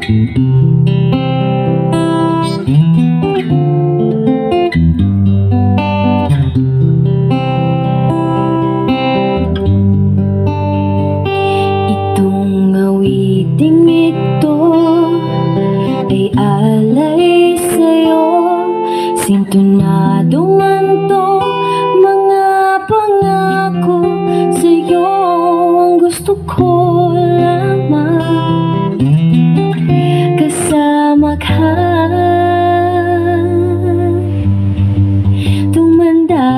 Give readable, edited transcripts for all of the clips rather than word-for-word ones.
Itong awiting ito ay alay sa'yo. Sintonado man to mga pangako sa'yo. Ang gusto ko lamang kasama ka, tumanda.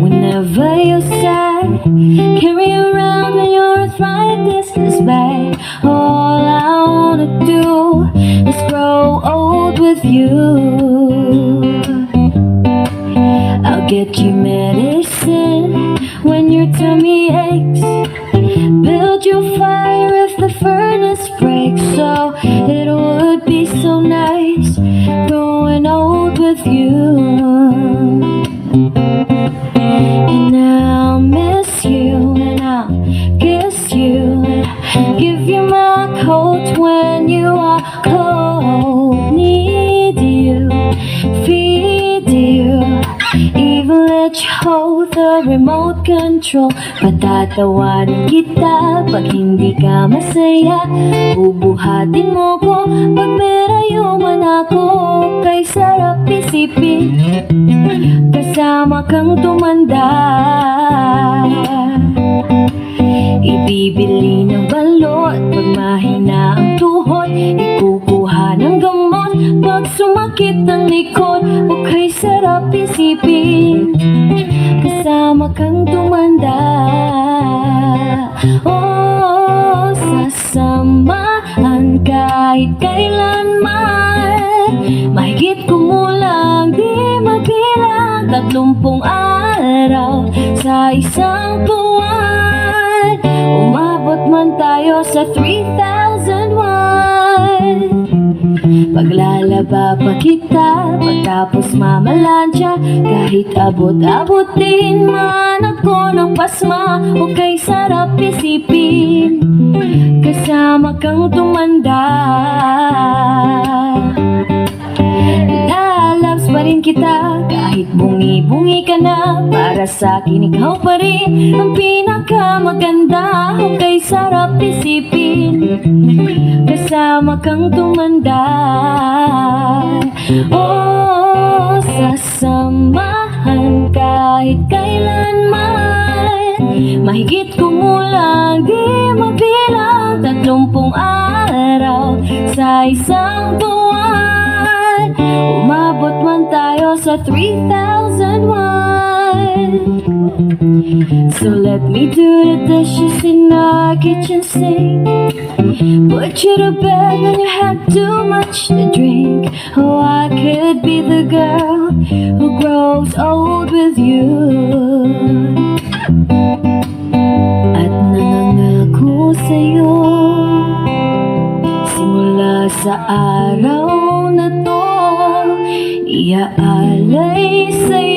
Whenever you're sad, carry around when your arthritis is bad. All I wanna do is grow old with you. I'll get you medicine when your tummy aches, build your fire if the furnace breaks. So it would be so nice growing old with you. And I'll miss you, and I'll kiss you, and give you my coat when you are cold. Need you, feed you, even let you hold the remote control. Patatawanan kita pag hindi ka masaya, bubuhatin mo ko pag merayo man ako. Kay sarap isipin kasama kang tumanda. Ibibili ng balot pag mahina ang tuhod, ikukuha ng gamot pag sumakit ang likod. O kay sarap isipin kasama kang tumanda. Oh, sasamahan kahit kailanman, mahigit kumulang di mabilang 30 araw sa isang buwan. Umabot man tayo sa 3,001. Paglalaba pa kita pagtapos mamalansya, kahit abot-abotin man ako ng pasma. O kay sarap isipin kasama kang tumanda. Lalabs pa rin kita kahit bungi-bungi ka na, para sa akin ikaw pa rin ang pinakamaganda. O kay sarap isipin kasama kang tumanda. Oh, sasamahan kahit kailanman, mahigit kumulang di mabilang 30 araw sa isang buwan. Umabot man tayo sa 3,001. So let me do the dishes in our kitchen sink, put you to bed when you had too much to drink. Oh, I could be the girl who grows old with you. At nangangako sa'yo, simula sa araw na to, iaalay sa'yo